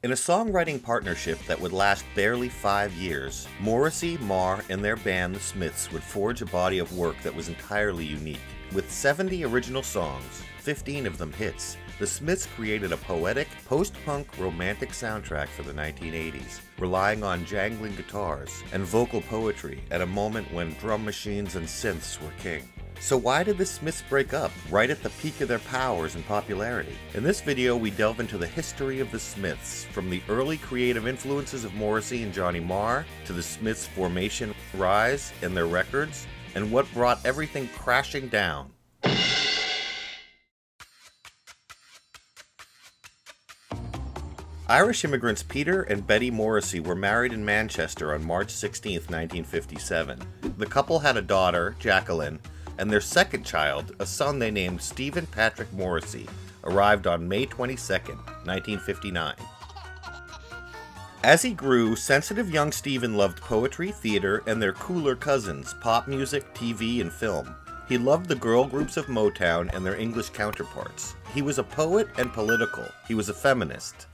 In a songwriting partnership that would last barely 5 years, Morrissey, Marr, and their band the Smiths would forge a body of work that was entirely unique. With 70 original songs, 15 of them hits, the Smiths created a poetic, post-punk romantic soundtrack for the 1980s, relying on jangling guitars and vocal poetry at a moment when drum machines and synths were king. So why did the Smiths break up, right at the peak of their powers and popularity? In this video, we delve into the history of the Smiths, from the early creative influences of Morrissey and Johnny Marr, to the Smiths' formation, rise, and their records, and what brought everything crashing down. Irish immigrants Peter and Betty Morrissey were married in Manchester on March 16, 1957. The couple had a daughter, Jacqueline, and their second child, a son they named Stephen Patrick Morrissey, arrived on May 22, 1959. As he grew, sensitive young Stephen loved poetry, theater, and their cooler cousins, pop music, TV, and film. He loved the girl groups of Motown and their English counterparts. He was a poet and political. He was a feminist.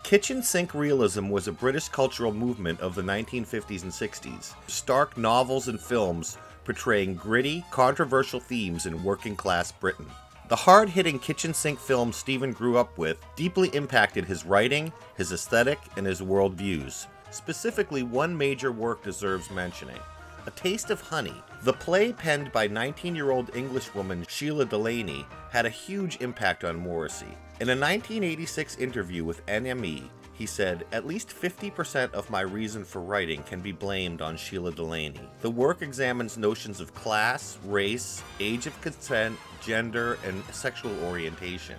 Kitchen sink realism was a British cultural movement of the 1950s and 60s. Stark novels and films portraying gritty, controversial themes in working-class Britain. The hard-hitting kitchen sink films Stephen grew up with deeply impacted his writing, his aesthetic, and his worldviews. Specifically, one major work deserves mentioning: A Taste of Honey. The play, penned by 19-year-old Englishwoman Sheila Delaney, had a huge impact on Morrissey. In a 1986 interview with NME, he said, "At least 50% of my reason for writing can be blamed on Sheila Delaney. The work examines notions of class, race, age of consent, gender, and sexual orientation."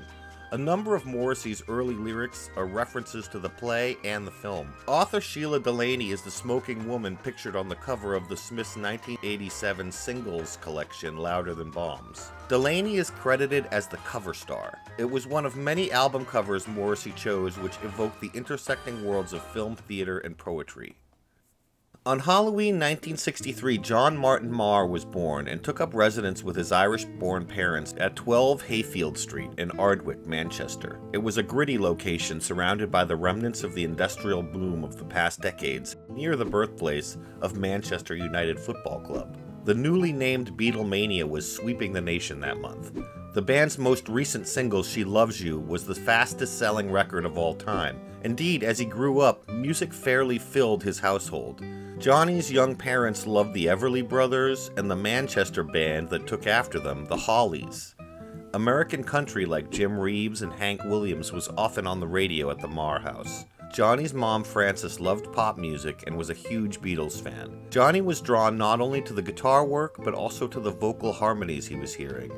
A number of Morrissey's early lyrics are references to the play and the film. Author Sheila Delaney is the smoking woman pictured on the cover of the Smiths' 1987 singles collection, Louder Than Bombs. Delaney is credited as the cover star. It was one of many album covers Morrissey chose which evoked the intersecting worlds of film, theater, and poetry. On Halloween 1963, John Martin Marr was born and took up residence with his Irish-born parents at 12 Hayfield Street in Ardwick, Manchester. It was a gritty location surrounded by the remnants of the industrial boom of the past decades, near the birthplace of Manchester United Football Club. The newly named Beatlemania was sweeping the nation that month. The band's most recent single, She Loves You, was the fastest-selling record of all time. Indeed, as he grew up, music fairly filled his household. Johnny's young parents loved the Everly Brothers and the Manchester band that took after them, the Hollies. American country like Jim Reeves and Hank Williams was often on the radio at the Marr house. Johnny's mom, Frances, loved pop music and was a huge Beatles fan. Johnny was drawn not only to the guitar work, but also to the vocal harmonies he was hearing.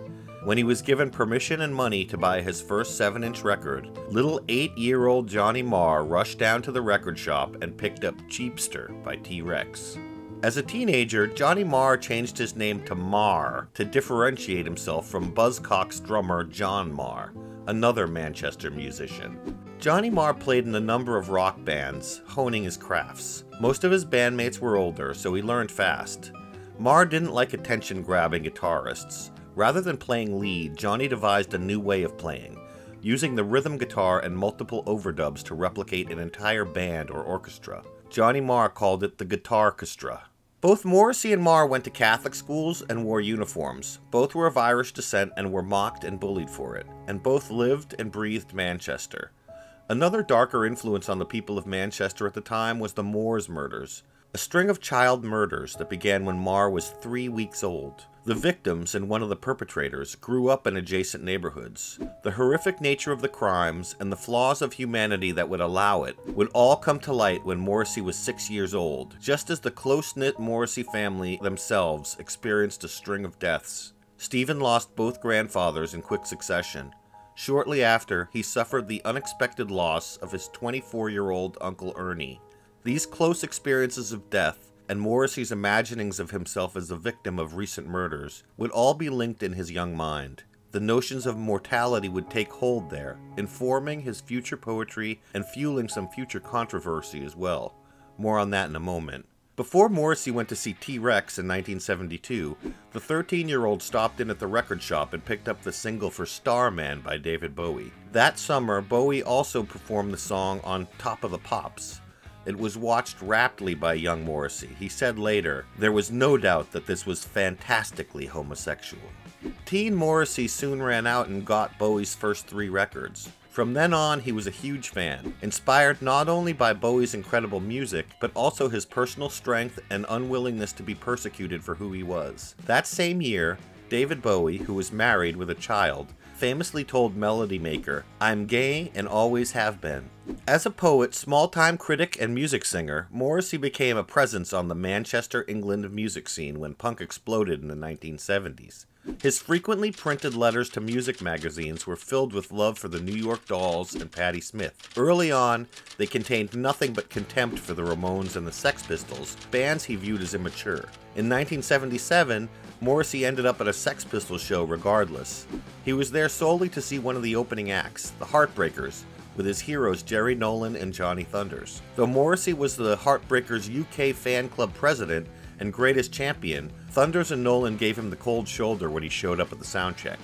When he was given permission and money to buy his first 7-inch record, little 8-year-old Johhny Marr rushed down to the record shop and picked up Cheapster by T-Rex. As a teenager, Johnny Marr changed his name to Marr to differentiate himself from Buzzcocks drummer John Marr, another Manchester musician. Johnny Marr played in a number of rock bands, honing his crafts. Most of his bandmates were older, so he learned fast. Marr didn't like attention-grabbing guitarists. Rather than playing lead, Johnny devised a new way of playing, using the rhythm guitar and multiple overdubs to replicate an entire band or orchestra. Johnny Marr called it the Guitarchestra. Both Morrissey and Marr went to Catholic schools and wore uniforms. Both were of Irish descent and were mocked and bullied for it. And both lived and breathed Manchester. Another darker influence on the people of Manchester at the time was the Moors murders, a string of child murders that began when Marr was 3 weeks old. The victims and one of the perpetrators grew up in adjacent neighborhoods. The horrific nature of the crimes and the flaws of humanity that would allow it would all come to light when Morrissey was 6 years old, just as the close-knit Morrissey family themselves experienced a string of deaths. Stephen lost both grandfathers in quick succession. Shortly after, he suffered the unexpected loss of his 24-year-old Uncle Ernie. These close experiences of death and Morrissey's imaginings of himself as the victim of recent murders would all be linked in his young mind. The notions of mortality would take hold there, informing his future poetry and fueling some future controversy as well. More on that in a moment. Before Morrissey went to see T-Rex in 1972, the 13-year-old stopped in at the record shop and picked up the single for Starman by David Bowie. That summer, Bowie also performed the song on Top of the Pops. It was watched raptly by young Morrissey. He said later, "There was no doubt that this was fantastically homosexual." Teen Morrissey soon ran out and got Bowie's first 3 records. From then on, he was a huge fan, inspired not only by Bowie's incredible music, but also his personal strength and unwillingness to be persecuted for who he was. That same year, David Bowie, who was married with a child, famously told Melody Maker, "I'm gay and always have been." As a poet, small-time critic, and music singer, Morrissey became a presence on the Manchester, England music scene when punk exploded in the 1970s. His frequently printed letters to music magazines were filled with love for the New York Dolls and Patti Smith. Early on, they contained nothing but contempt for the Ramones and the Sex Pistols, bands he viewed as immature. In 1977, Morrissey ended up at a Sex Pistols show regardless. He was there solely to see one of the opening acts, the Heartbreakers, with his heroes Jerry Nolan and Johnny Thunders. Though Morrissey was the Heartbreakers UK fan club president and greatest champion, Thunders and Nolan gave him the cold shoulder when he showed up at the soundcheck.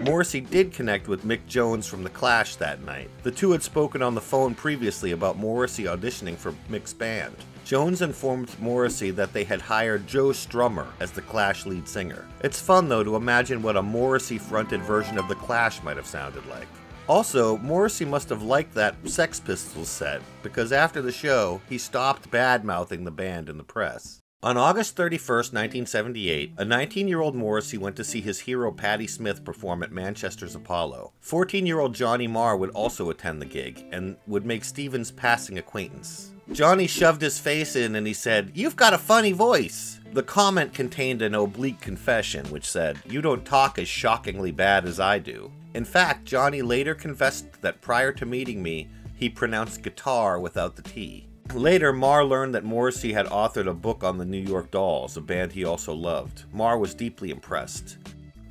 Morrissey did connect with Mick Jones from The Clash that night. The two had spoken on the phone previously about Morrissey auditioning for Mick's band. Jones informed Morrissey that they had hired Joe Strummer as the Clash lead singer. It's fun though to imagine what a Morrissey-fronted version of The Clash might have sounded like. Also, Morrissey must have liked that Sex Pistols set, because after the show, he stopped bad-mouthing the band in the press. On August 31st, 1978, a 19-year-old Morrissey went to see his hero Patti Smith perform at Manchester's Apollo. 14-year-old Johhny Marr would also attend the gig, and would make Stephen's passing acquaintance. Johnny shoved his face in and he said, "You've got a funny voice." The comment contained an oblique confession, which said, "You don't talk as shockingly bad as I do." In fact, Johnny later confessed that prior to meeting me, he pronounced guitar without the T. Later, Marr learned that Morrissey had authored a book on the New York Dolls, a band he also loved. Marr was deeply impressed.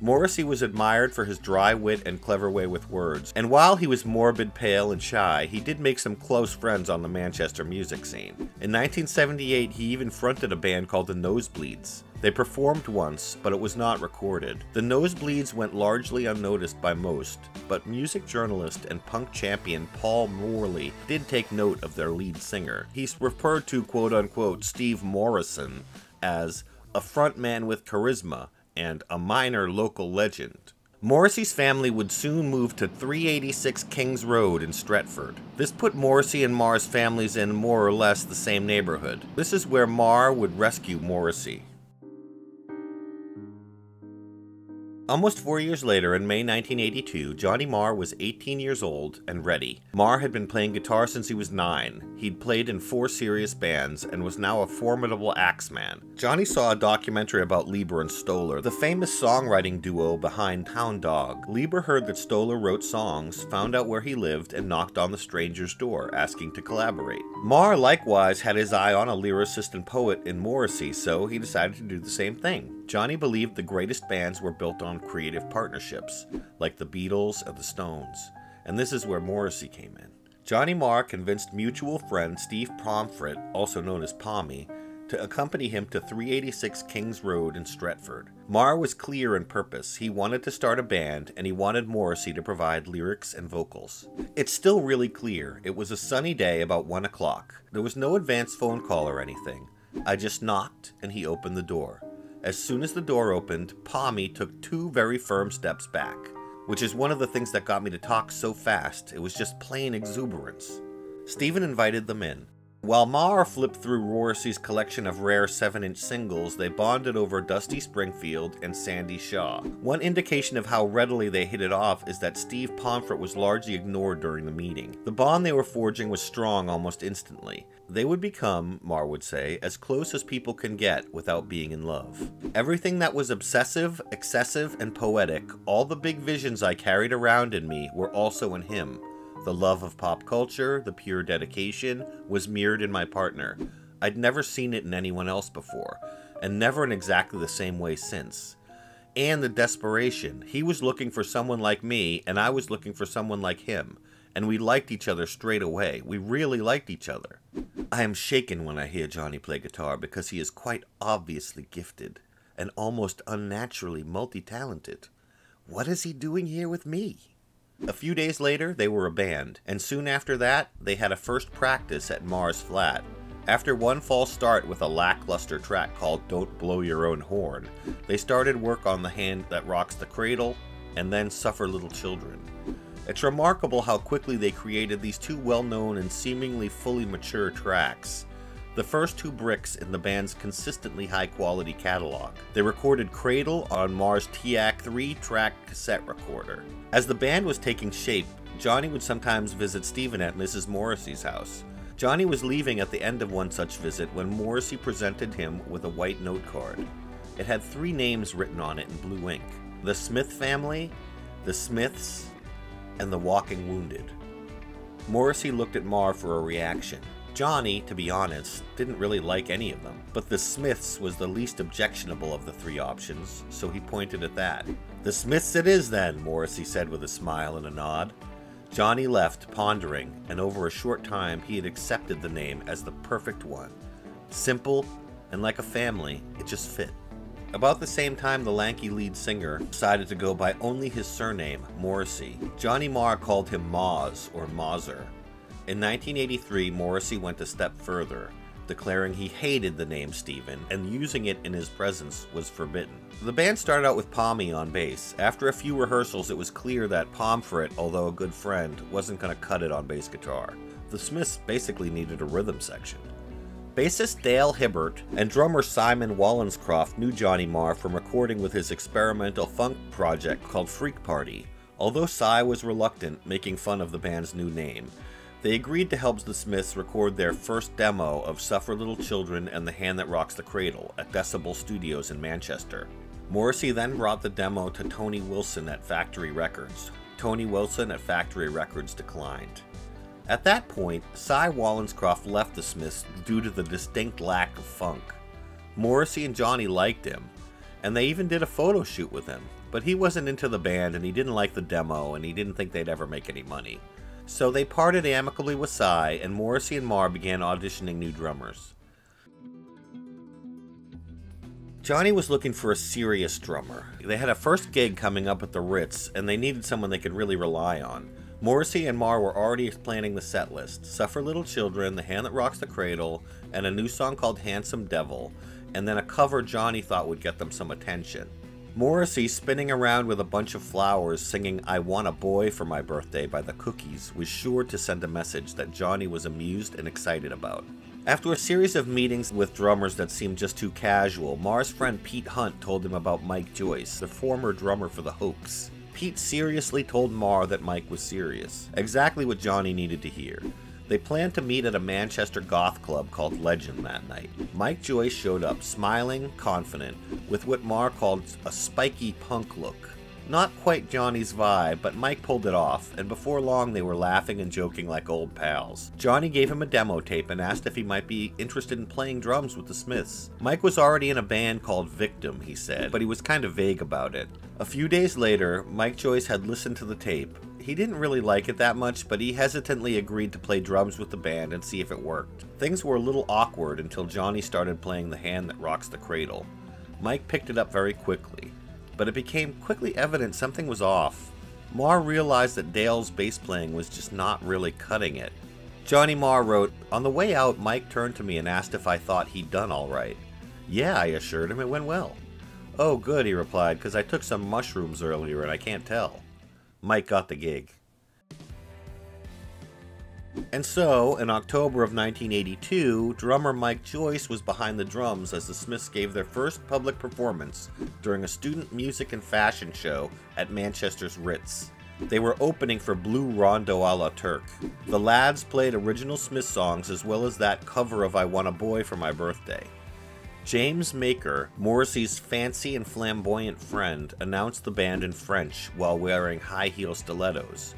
Morrissey was admired for his dry wit and clever way with words, and while he was morbid, pale, and shy, he did make some close friends on the Manchester music scene. In 1978, he even fronted a band called the Nosebleeds. They performed once, but it was not recorded. The Nosebleeds went largely unnoticed by most, but music journalist and punk champion Paul Morley did take note of their lead singer. He's referred to quote-unquote Steve Morrison as a frontman with charisma and a minor local legend. Morrissey's family would soon move to 386 Kings Road in Stretford. This put Morrissey and Marr's families in more or less the same neighborhood. This is where Marr would rescue Morrissey. Almost 4 years later, in May 1982, Johhny Marr was 18 years old and ready. Marr had been playing guitar since he was 9. He'd played in 4 serious bands and was now a formidable axeman. Johnny saw a documentary about Leiber and Stoller, the famous songwriting duo behind Hound Dog. Leiber heard that Stoller wrote songs, found out where he lived, and knocked on the stranger's door, asking to collaborate. Marr likewise had his eye on a lyricist and poet in Morrissey, so he decided to do the same thing. Johnny believed the greatest bands were built on creative partnerships, like the Beatles and the Stones, and this is where Morrissey came in. Johhny Marr convinced mutual friend Steve Pomfret, also known as Pommy, to accompany him to 386 Kings Road in Stretford. Marr was clear in purpose. He wanted to start a band, and he wanted Morrissey to provide lyrics and vocals. It's still really clear. It was a sunny day about 1 o'clock. There was no advance phone call or anything. I just knocked, and he opened the door. As soon as the door opened, Pommy took 2 very firm steps back, which is one of the things that got me to talk so fast. It was just plain exuberance. Stephen invited them in. While Marr flipped through Morrissey's collection of rare 7-inch singles, they bonded over Dusty Springfield and Sandy Shaw. One indication of how readily they hit it off is that Steve Pomfret was largely ignored during the meeting. The bond they were forging was strong almost instantly. They would become, Marr would say, as close as people can get without being in love. Everything that was obsessive, excessive, and poetic, all the big visions I carried around in me, were also in him. The love of pop culture, the pure dedication, was mirrored in my partner. I'd never seen it in anyone else before, and never in exactly the same way since. And the desperation. He was looking for someone like me, and I was looking for someone like him. And we liked each other straight away. We really liked each other. I am shaken when I hear Johnny play guitar because he is quite obviously gifted and almost unnaturally multi-talented. What is he doing here with me? A few days later, they were a band, and soon after that, they had a first practice at Marr's flat. After one false start with a lackluster track called Don't Blow Your Own Horn, they started work on The Hand That Rocks the Cradle, and then Suffer Little Children. It's remarkable how quickly they created these two well-known and seemingly fully mature tracks, the first two bricks in the band's consistently high-quality catalog. They recorded Cradle on Marr's TAC 3-track cassette recorder. As the band was taking shape, Johnny would sometimes visit Stephen at Mrs. Morrissey's house. Johnny was leaving at the end of one such visit when Morrissey presented him with a white note card. It had 3 names written on it in blue ink: the Smith family, the Smiths, and the Walking Wounded. Morrissey looked at Marr for a reaction. Johnny, to be honest, didn't really like any of them, but the Smiths was the least objectionable of the 3 options, so he pointed at that. "The Smiths it is then," Morrissey said with a smile and a nod. Johnny left, pondering, and over a short time he had accepted the name as the perfect one. Simple, and like a family, it just fit. About the same time, the lanky lead singer decided to go by only his surname, Morrissey. Johhny Marr called him Moz, or Mozzer. In 1983, Morrissey went a step further, declaring he hated the name Stephen, and using it in his presence was forbidden. The band started out with Pommy on bass. After a few rehearsals, it was clear that Pomfret, although a good friend, wasn't going to cut it on bass guitar. The Smiths basically needed a rhythm section. Bassist Dale Hibbert and drummer Simon Wallenscroft knew Johnny Marr from recording with his experimental funk project called Freak Party. Although Si was reluctant, making fun of the band's new name, they agreed to help the Smiths record their first demo of Suffer Little Children and The Hand That Rocks the Cradle at Decibel Studios in Manchester. Morrissey then brought the demo to Tony Wilson at Factory Records. Tony Wilson at Factory Records declined. At that point, Cy Wallenscroft left the Smiths due to the distinct lack of funk. Morrissey and Johnny liked him, and they even did a photo shoot with him, but he wasn't into the band and he didn't like the demo and he didn't think they'd ever make any money. So they parted amicably with Cy, and Morrissey and Marr began auditioning new drummers. Johnny was looking for a serious drummer. They had a first gig coming up at the Ritz, and they needed someone they could really rely on. Morrissey and Marr were already planning the set list: Suffer Little Children, The Hand That Rocks the Cradle, and a new song called Handsome Devil, and then a cover Johnny thought would get them some attention. Morrissey, spinning around with a bunch of flowers singing I Want a Boy for My Birthday by the Cookies, was sure to send a message that Johnny was amused and excited about. After a series of meetings with drummers that seemed just too casual, Marr's friend Pete Hunt told him about Mike Joyce, the former drummer for the Hoax. Pete seriously told Marr that Mike was serious, exactly what Johnny needed to hear. They planned to meet at a Manchester goth club called Legend that night. Mike Joyce showed up, smiling, confident, with what Marr called a spiky punk look. Not quite Johnny's vibe, but Mike pulled it off, and before long they were laughing and joking like old pals. Johnny gave him a demo tape and asked if he might be interested in playing drums with the Smiths. Mike was already in a band called Victim, he said, but he was kind of vague about it. A few days later, Mike Joyce had listened to the tape. He didn't really like it that much, but he hesitantly agreed to play drums with the band and see if it worked. Things were a little awkward until Johnny started playing The Hand That Rocks the Cradle. Mike picked it up very quickly, but it became quickly evident something was off. Marr realized that Dale's bass playing was just not really cutting it. Johhny Marr wrote, "On the way out, Mike turned to me and asked if I thought he'd done all right. Yeah, I assured him, it went well. Oh good, he replied, because I took some mushrooms earlier and I can't tell." Mike got the gig. And so, in October of 1982, drummer Mike Joyce was behind the drums as the Smiths gave their first public performance during a student music and fashion show at Manchester's Ritz. They were opening for Blue Rondo a la Turk. The lads played original Smith songs as well as that cover of I Want a Boy for My Birthday. James Maker, Morrissey's fancy and flamboyant friend, announced the band in French while wearing high-heel stilettos.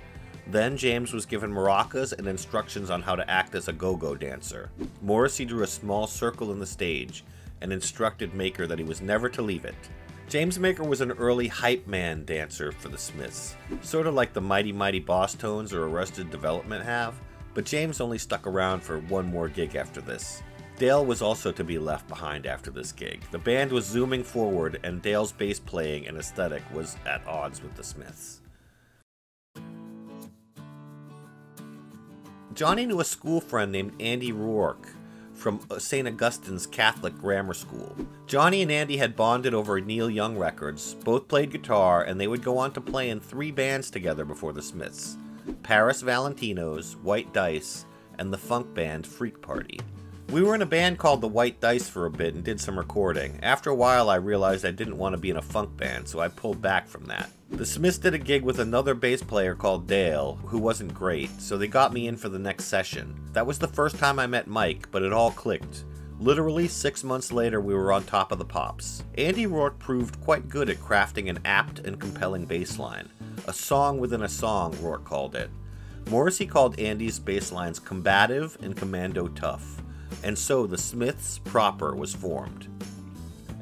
Then James was given maracas and instructions on how to act as a go-go dancer. Morrissey drew a small circle in the stage and instructed Maker that he was never to leave it. James Maker was an early hype man dancer for the Smiths, sort of like the Mighty Mighty Boss Tones or Arrested Development have, but James only stuck around for one more gig after this. Dale was also to be left behind after this gig. The band was zooming forward, and Dale's bass playing and aesthetic was at odds with the Smiths. Johnny knew a school friend named Andy Rourke from St. Augustine's Catholic Grammar School. Johnny and Andy had bonded over Neil Young records, both played guitar, and they would go on to play in 3 bands together before the Smiths: Paris Valentinos, White Dice, and the funk band Freak Party. We were in a band called the White Dice for a bit and did some recording. After a while I realized I didn't want to be in a funk band, so I pulled back from that. The Smiths did a gig with another bass player called Dale, who wasn't great, so they got me in for the next session. That was the first time I met Mike, but it all clicked. Literally 6 months later we were on top of the pops. Andy Rourke proved quite good at crafting an apt and compelling bass line. A song within a song, Rourke called it. Morrissey called Andy's bass lines combative and commando tough. And so the Smiths proper was formed.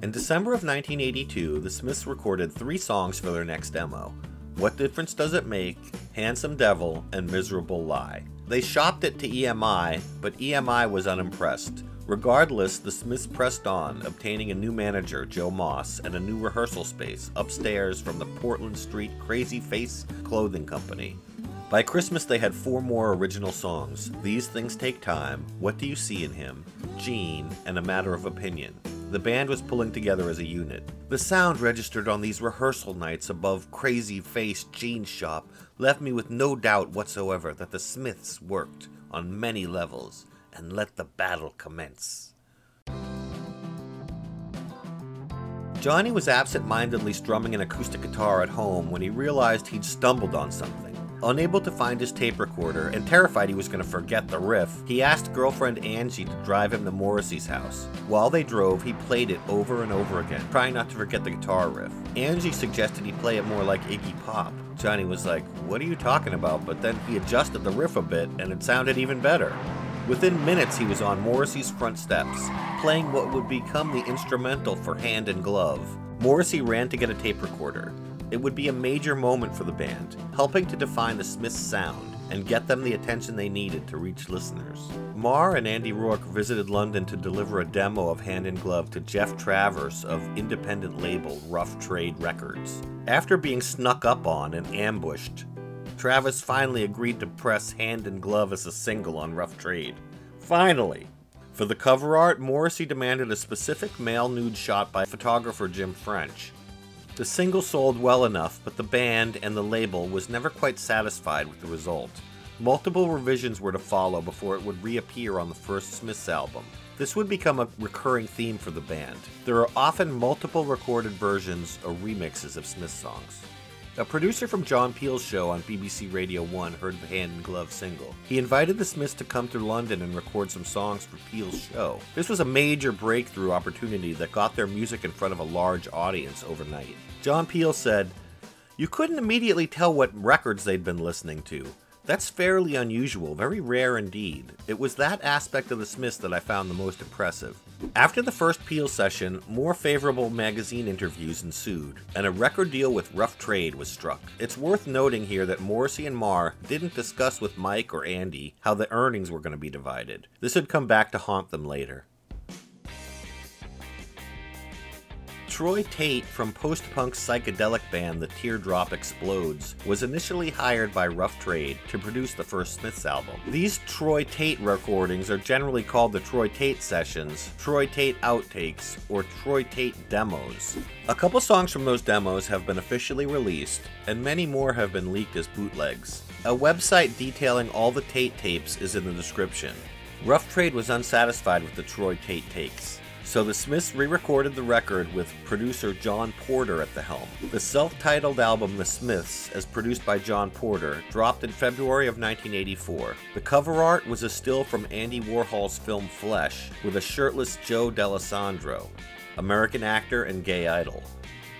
In December of 1982, the Smiths recorded 3 songs for their next demo: What Difference Does It Make?, Handsome Devil, and Miserable Lie. They shopped it to EMI, but EMI was unimpressed. Regardless, the Smiths pressed on, obtaining a new manager, Joe Moss, and a new rehearsal space upstairs from the Portland Street Crazy Face Clothing Company. By Christmas they had 4 more original songs: These Things Take Time, What Do You See in Him, Gene, and A Matter of Opinion. The band was pulling together as a unit. The sound registered on these rehearsal nights above Crazy Face Jean's shop left me with no doubt whatsoever that the Smiths worked on many levels, and let the battle commence. Johnny was absent-mindedly strumming an acoustic guitar at home when he realized he'd stumbled on something. Unable to find his tape recorder, and terrified he was going to forget the riff, he asked girlfriend Angie to drive him to Morrissey's house. While they drove, he played it over and over again, trying not to forget the guitar riff. Angie suggested he play it more like Iggy Pop. Johnny was like, "What are you talking about?" But then he adjusted the riff a bit, and it sounded even better. Within minutes he was on Morrissey's front steps, playing what would become the instrumental for Hand in Glove. Morrissey ran to get a tape recorder. It would be a major moment for the band, helping to define the Smiths' sound and get them the attention they needed to reach listeners. Marr and Andy Rourke visited London to deliver a demo of Hand in Glove to Jeff Travers of independent label Rough Trade Records. After being snuck up on and ambushed, Travis finally agreed to press Hand in Glove as a single on Rough Trade. Finally! For the cover art, Morrissey demanded a specific male nude shot by photographer Jim French. The single sold well enough, but the band and the label was never quite satisfied with the result. Multiple revisions were to follow before it would reappear on the first Smiths album. This would become a recurring theme for the band. There are often multiple recorded versions or remixes of Smiths songs. A producer from John Peel's show on BBC Radio 1 heard the Hand in Glove single. He invited the Smiths to come to London and record some songs for Peel's show. This was a major breakthrough opportunity that got their music in front of a large audience overnight. John Peel said, "You couldn't immediately tell what records they'd been listening to. That's fairly unusual, very rare indeed. It was that aspect of the Smiths that I found the most impressive." After the first Peel session, more favorable magazine interviews ensued, and a record deal with Rough Trade was struck. It's worth noting here that Morrissey and Marr didn't discuss with Mike or Andy how the earnings were going to be divided. This would come back to haunt them later. Troy Tate from post-punk psychedelic band The Teardrop Explodes was initially hired by Rough Trade to produce the first Smiths album. These Troy Tate recordings are generally called the Troy Tate Sessions, Troy Tate Outtakes, or Troy Tate Demos. A couple songs from those demos have been officially released, and many more have been leaked as bootlegs. A website detailing all the Tate tapes is in the description. Rough Trade was unsatisfied with the Troy Tate takes, so the Smiths re-recorded the record with producer John Porter at the helm. The self-titled album The Smiths, as produced by John Porter, dropped in February of 1984. The cover art was a still from Andy Warhol's film Flesh, with a shirtless Joe D'Alessandro, American actor and gay idol.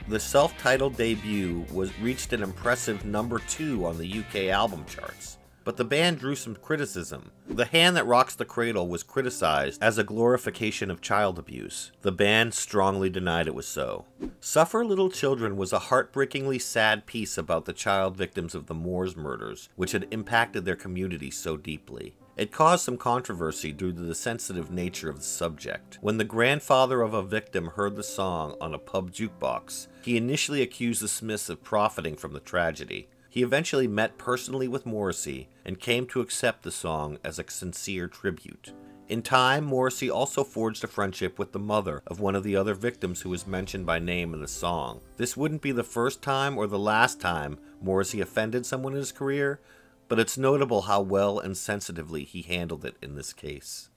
The self-titled debut reached an impressive number 2 on the UK album charts. But the band drew some criticism. The Hand That Rocks the Cradle was criticized as a glorification of child abuse. The band strongly denied it was so. Suffer Little Children was a heartbreakingly sad piece about the child victims of the Moors murders, which had impacted their community so deeply. It caused some controversy due to the sensitive nature of the subject. When the grandfather of a victim heard the song on a pub jukebox, he initially accused the Smiths of profiting from the tragedy. He eventually met personally with Morrissey and came to accept the song as a sincere tribute. In time, Morrissey also forged a friendship with the mother of one of the other victims who was mentioned by name in the song. This wouldn't be the first time or the last time Morrissey offended someone in his career, but it's notable how well and sensitively he handled it in this case.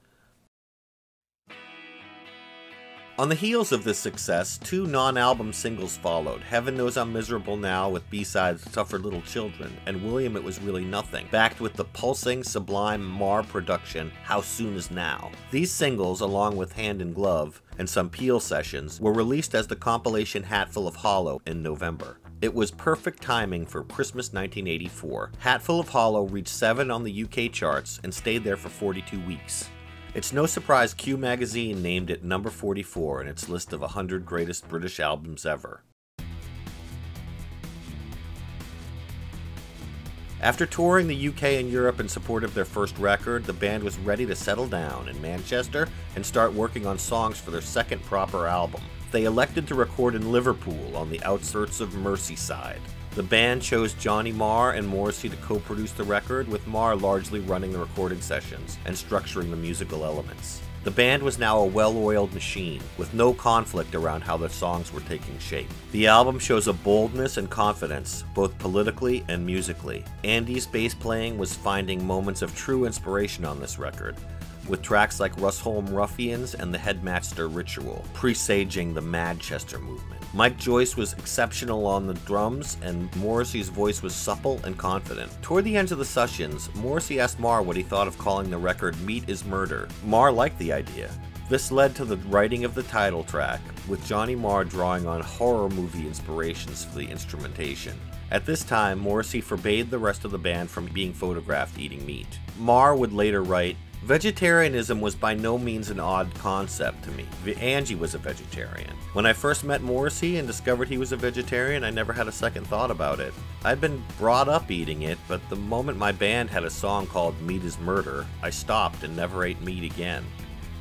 On the heels of this success, 2 non-album singles followed, Heaven Knows I'm Miserable Now with B-sides Suffered Little Children, and William It Was Really Nothing, backed with the pulsing, sublime Marr production, How Soon Is Now. These singles, along with Hand in Glove and some Peel sessions, were released as the compilation Hatful of Hollow in November. It was perfect timing for Christmas 1984. Hatful of Hollow reached 7 on the UK charts and stayed there for 42 weeks. It's no surprise Q magazine named it number 44 in its list of 100 greatest British albums ever. After touring the UK and Europe in support of their first record, the band was ready to settle down in Manchester and start working on songs for their second proper album. They elected to record in Liverpool on the outskirts of Merseyside. The band chose Johhny Marr and Morrissey to co-produce the record, with Marr largely running the recording sessions and structuring the musical elements. The band was now a well-oiled machine, with no conflict around how the songs were taking shape. The album shows a boldness and confidence, both politically and musically. Andy's bass playing was finding moments of true inspiration on this record, with tracks like Rusholme Ruffians and the Headmaster Ritual, presaging the Manchester movement. Mike Joyce was exceptional on the drums, and Morrissey's voice was supple and confident. Toward the end of the sessions, Morrissey asked Marr what he thought of calling the record Meat is Murder. Marr liked the idea. This led to the writing of the title track, with Johhny Marr drawing on horror movie inspirations for the instrumentation. At this time, Morrissey forbade the rest of the band from being photographed eating meat. Marr would later write, "Vegetarianism was by no means an odd concept to me. Angie was a vegetarian. When I first met Morrissey and discovered he was a vegetarian, I never had a second thought about it. I'd been brought up eating it, but the moment my band had a song called Meat is Murder, I stopped and never ate meat again."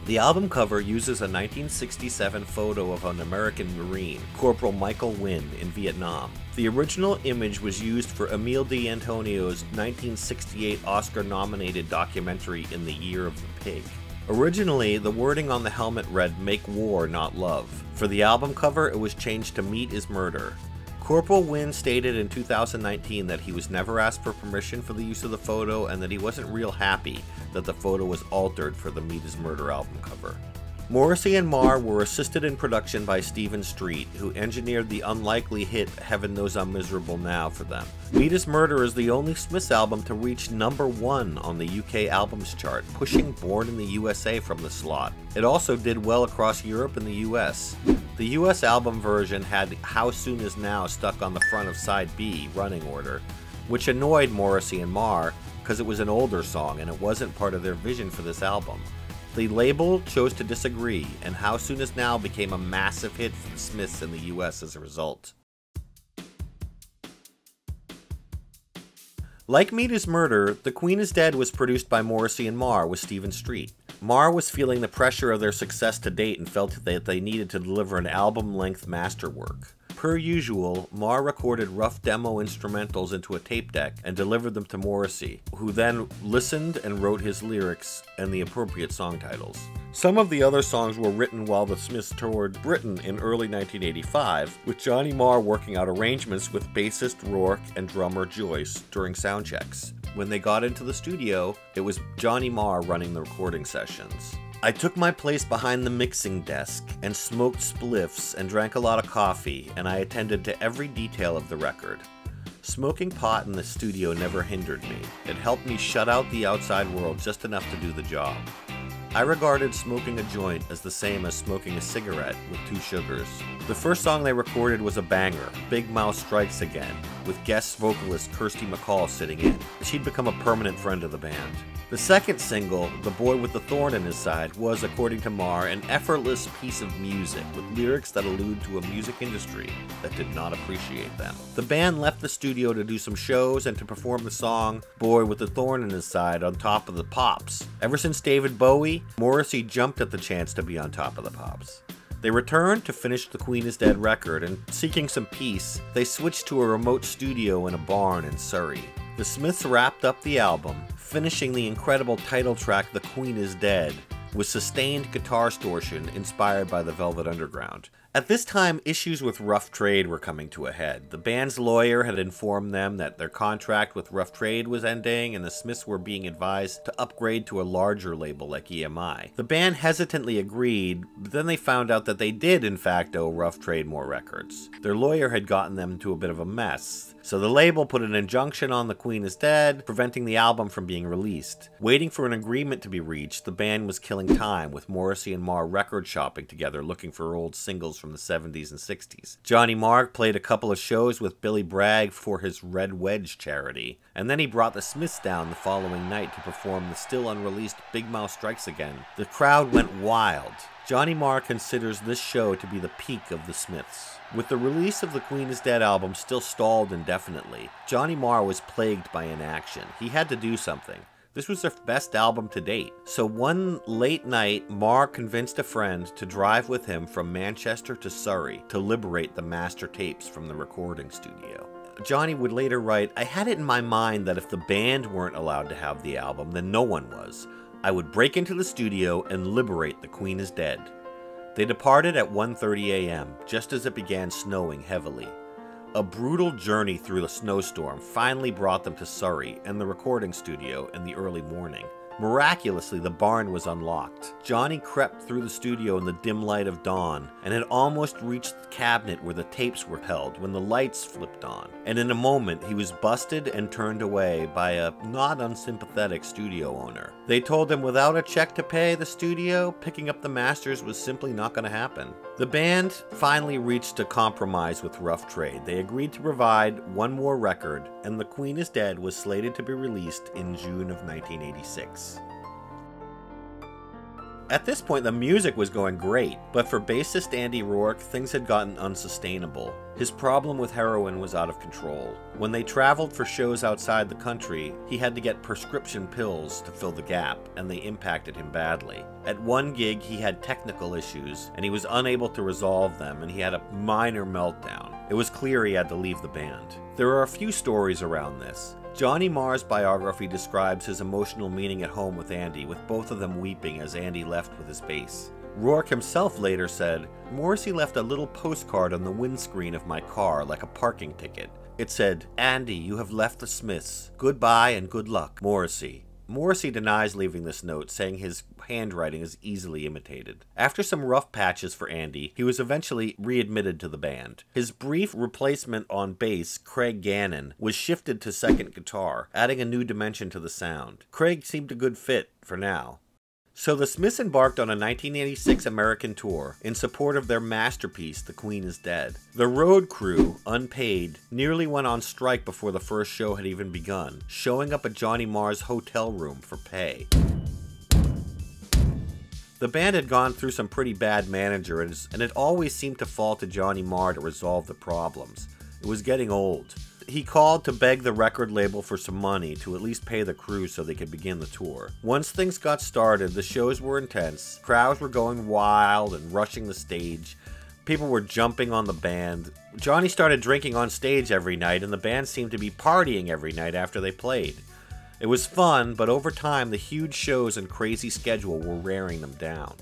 The album cover uses a 1967 photo of an American Marine, Corporal Michael Wynn, in Vietnam. The original image was used for Emile D'Antonio's 1968 Oscar-nominated documentary In the Year of the Pig. Originally, the wording on the helmet read, "Make war, not love." For the album cover, it was changed to "Meat is Murder." Corporal Wynn stated in 2019 that he was never asked for permission for the use of the photo, and that he wasn't real happy that the photo was altered for the Meat is Murder album cover. Morrissey and Marr were assisted in production by Stephen Street, who engineered the unlikely hit Heaven Knows I'm Miserable Now for them. Meat is Murder is the only Smiths album to reach number 1 on the UK albums chart, pushing Born in the USA from the slot. It also did well across Europe and the US. The US album version had How Soon Is Now stuck on the front of side B, running order, which annoyed Morrissey and Marr because it was an older song and it wasn't part of their vision for this album. The label chose to disagree, and How Soon Is Now became a massive hit for the Smiths in the US as a result. Like Meat is Murder, The Queen is Dead was produced by Morrissey and Marr with Stephen Street. Marr was feeling the pressure of their success to date and felt that they needed to deliver an album-length masterwork. Per usual, Marr recorded rough demo instrumentals into a tape deck and delivered them to Morrissey, who then listened and wrote his lyrics and the appropriate song titles. Some of the other songs were written while the Smiths toured Britain in early 1985, with Johhny Marr working out arrangements with bassist Rourke and drummer Joyce during sound checks. When they got into the studio, it was Johhny Marr running the recording sessions. I took my place behind the mixing desk and smoked spliffs and drank a lot of coffee, and I attended to every detail of the record. Smoking pot in the studio never hindered me. It helped me shut out the outside world just enough to do the job. I regarded smoking a joint as the same as smoking a cigarette with 2 sugars. The first song they recorded was a banger, Big Mouth Strikes Again, with guest vocalist Kirsty MacColl sitting in. She'd become a permanent friend of the band. The second single, The Boy with the Thorn in His Side, was, according to Marr, an effortless piece of music with lyrics that allude to a music industry that did not appreciate them. The band left the studio to do some shows and to perform the song Boy with the Thorn in His Side on Top of the Pops. Ever since David Bowie, Morrissey jumped at the chance to be on Top of the Pops. They returned to finish The Queen is Dead record, and seeking some peace, they switched to a remote studio in a barn in Surrey. The Smiths wrapped up the album, finishing the incredible title track The Queen is Dead, with sustained guitar distortion inspired by the Velvet Underground. At this time, issues with Rough Trade were coming to a head. The band's lawyer had informed them that their contract with Rough Trade was ending, and the Smiths were being advised to upgrade to a larger label like EMI. The band hesitantly agreed, but then they found out that they did in fact owe Rough Trade more records. Their lawyer had gotten them into a bit of a mess, so the label put an injunction on The Queen is Dead, preventing the album from being released. Waiting for an agreement to be reached, the band was killing time, with Morrissey and Marr record shopping together looking for old singles from the 70s and 60s. Johhny Marr played a couple of shows with Billy Bragg for his Red Wedge charity, and then he brought the Smiths down the following night to perform the still unreleased Big Mouth Strikes Again. The crowd went wild. Johhny Marr considers this show to be the peak of the Smiths. With the release of the Queen is Dead album still stalled indefinitely, Johhny Marr was plagued by inaction. He had to do something. This was their best album to date. So one late night, Marr convinced a friend to drive with him from Manchester to Surrey to liberate the master tapes from the recording studio. Johnny would later write, "I had it in my mind that if the band weren't allowed to have the album, then no one was. I would break into the studio and liberate The Queen is Dead." They departed at 1:30 a.m., just as it began snowing heavily. A brutal journey through the snowstorm finally brought them to Surrey and the recording studio in the early morning. Miraculously, the barn was unlocked. Johnny crept through the studio in the dim light of dawn and had almost reached the cabinet where the tapes were held when the lights flipped on. And in a moment, he was busted and turned away by a not unsympathetic studio owner. They told him without a check to pay the studio, picking up the masters was simply not going to happen. The band finally reached a compromise with Rough Trade. They agreed to provide one more record, and The Queen is Dead was slated to be released in June of 1986. At this point, the music was going great, but for bassist Andy Rourke, things had gotten unsustainable. His problem with heroin was out of control. When they traveled for shows outside the country, he had to get prescription pills to fill the gap, and they impacted him badly. At one gig, he had technical issues, and he was unable to resolve them, and he had a minor meltdown. It was clear he had to leave the band. There are a few stories around this. Johhny Marr's biography describes his emotional meeting at home with Andy, with both of them weeping as Andy left with his bass. Rourke himself later said, "Morrissey left a little postcard on the windscreen of my car like a parking ticket. It said, 'Andy, you have left the Smiths. Goodbye and good luck, Morrissey.'" Morrissey denies leaving this note, saying his handwriting is easily imitated. After some rough patches for Andy, he was eventually readmitted to the band. His brief replacement on bass, Craig Gannon, was shifted to second guitar, adding a new dimension to the sound. Craig seemed a good fit for now. So the Smiths embarked on a 1986 American tour in support of their masterpiece, The Queen is Dead. The road crew, unpaid, nearly went on strike before the first show had even begun, showing up at Johhny Marr's hotel room for pay. The band had gone through some pretty bad managers, and it always seemed to fall to Johhny Marr to resolve the problems. It was getting old. He called to beg the record label for some money to at least pay the crew so they could begin the tour. Once things got started, the shows were intense, crowds were going wild and rushing the stage, people were jumping on the band. Johnny started drinking on stage every night, and the band seemed to be partying every night after they played. It was fun, but over time the huge shows and crazy schedule were wearing them down.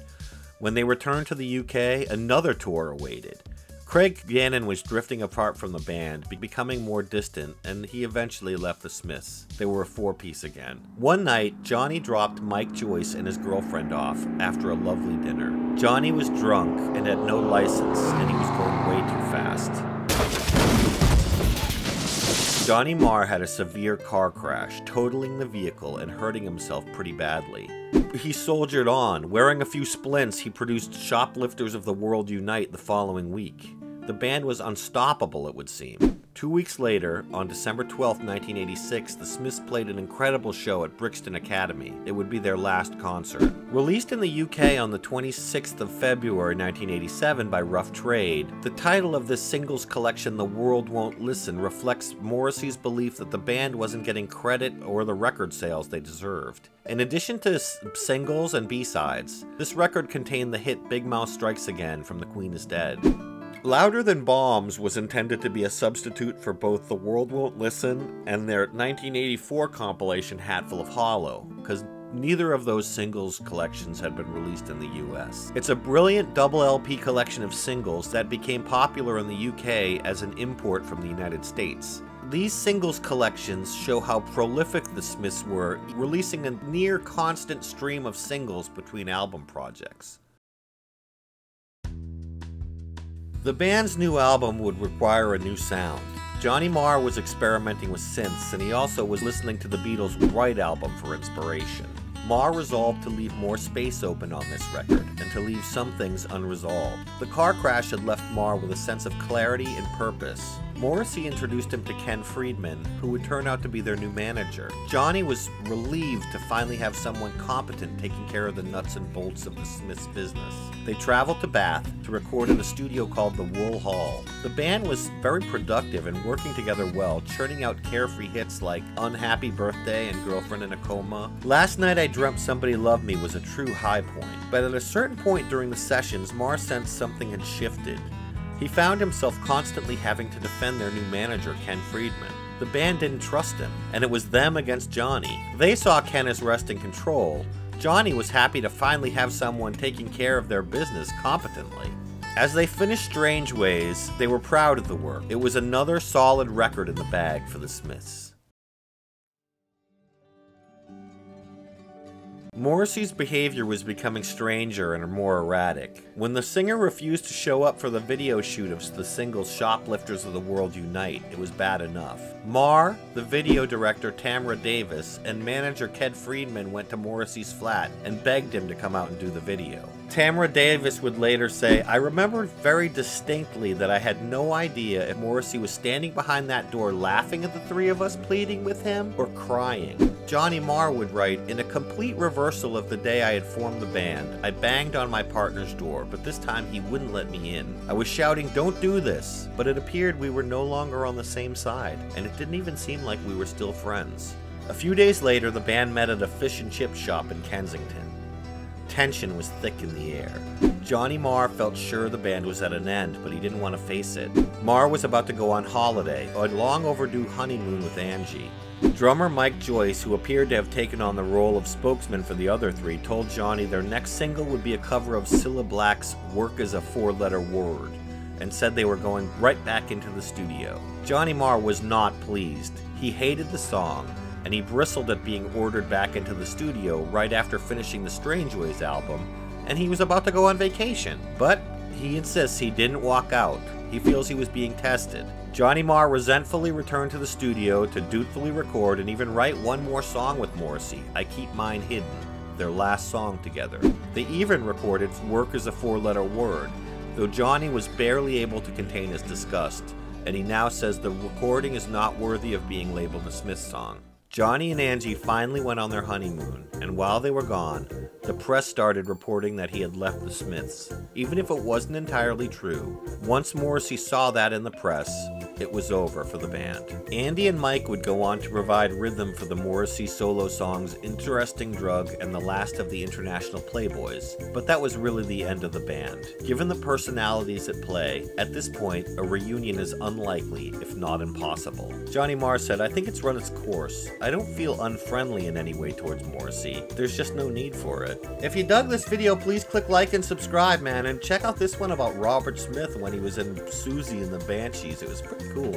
When they returned to the UK, another tour awaited. Craig Gannon was drifting apart from the band, becoming more distant, and he eventually left the Smiths. They were a four-piece again. One night, Johnny dropped Mike Joyce and his girlfriend off after a lovely dinner. Johnny was drunk and had no license, and he was going way too fast. Johhny Marr had a severe car crash, totaling the vehicle and hurting himself pretty badly. He soldiered on. Wearing a few splints, he produced Shoplifters of the World Unite the following week. The band was unstoppable, it would seem. 2 weeks later, on December 12, 1986, the Smiths played an incredible show at Brixton Academy. It would be their last concert. Released in the UK on the 26th of February 1987 by Rough Trade, the title of this singles collection, The World Won't Listen, reflects Morrissey's belief that the band wasn't getting credit or the record sales they deserved. In addition to singles and B-sides, this record contained the hit Big Mouth Strikes Again from The Queen Is Dead. Louder Than Bombs was intended to be a substitute for both The World Won't Listen and their 1984 compilation Hatful of Hollow, because neither of those singles collections had been released in the US. It's a brilliant double LP collection of singles that became popular in the UK as an import from the United States. These singles collections show how prolific the Smiths were, releasing a near constant stream of singles between album projects. The band's new album would require a new sound. Johhny Marr was experimenting with synths, and he also was listening to the Beatles' White Album for inspiration. Marr resolved to leave more space open on this record, and to leave some things unresolved. The car crash had left Marr with a sense of clarity and purpose. Morrissey introduced him to Ken Friedman, who would turn out to be their new manager. Johnny was relieved to finally have someone competent taking care of the nuts and bolts of the Smiths' business. They traveled to Bath to record in a studio called the Wool Hall. The band was very productive and working together well, churning out carefree hits like Unhappy Birthday and Girlfriend in a Coma. Last Night I Dreamt Somebody Loved Me was a true high point, but at a certain point during the sessions, Marr sensed something had shifted. He found himself constantly having to defend their new manager, Ken Friedman. The band didn't trust him, and it was them against Johnny. They saw Ken as wresting control. Johnny was happy to finally have someone taking care of their business competently. As they finished Strangeways, they were proud of the work. It was another solid record in the bag for the Smiths. Morrissey's behavior was becoming stranger and more erratic. When the singer refused to show up for the video shoot of the single Shoplifters of the World Unite, it was bad enough. Marr, the video director Tamra Davis, and manager Ken Friedman went to Morrissey's flat and begged him to come out and do the video. Tamra Davis would later say, "I remember very distinctly that I had no idea if Morrissey was standing behind that door laughing at the three of us pleading with him or crying." Johhny Marr would write, "In a complete reversal of the day I had formed the band, I banged on my partner's door, but this time he wouldn't let me in. I was shouting, 'Don't do this!' But it appeared we were no longer on the same side, and it didn't even seem like we were still friends." A few days later, the band met at a fish and chip shop in Kensington. Tension was thick in the air. Johhny Marr felt sure the band was at an end, but he didn't want to face it. Marr was about to go on holiday, a long overdue honeymoon with Angie. Drummer Mike Joyce, who appeared to have taken on the role of spokesman for the other three, told Johnny their next single would be a cover of Cilla Black's "Work Is a Four-Letter Word," and said they were going right back into the studio. Johhny Marr was not pleased. He hated the song, and he bristled at being ordered back into the studio right after finishing the Strangeways album, and he was about to go on vacation. But he insists he didn't walk out. He feels he was being tested. Johhny Marr resentfully returned to the studio to dutifully record and even write one more song with Morrissey, "I Keep Mine Hidden," their last song together. They even recorded "Work Is a Four-Letter Word," though Johnny was barely able to contain his disgust, and he now says the recording is not worthy of being labeled a Smiths song. Johnny and Angie finally went on their honeymoon, and while they were gone, the press started reporting that he had left the Smiths. Even if it wasn't entirely true, once Morrissey saw that in the press, it was over for the band. Andy and Mike would go on to provide rhythm for the Morrissey solo songs "Interesting Drug" and "The Last of the International Playboys," but that was really the end of the band. Given the personalities at play, at this point, a reunion is unlikely, if not impossible. Johhny Marr said, "I think it's run its course. I don't feel unfriendly in any way towards Morrissey. There's just no need for it." If you dug this video, please click like and subscribe, man, and check out this one about Robert Smith when he was in Susie and the Banshees. It was pretty cool.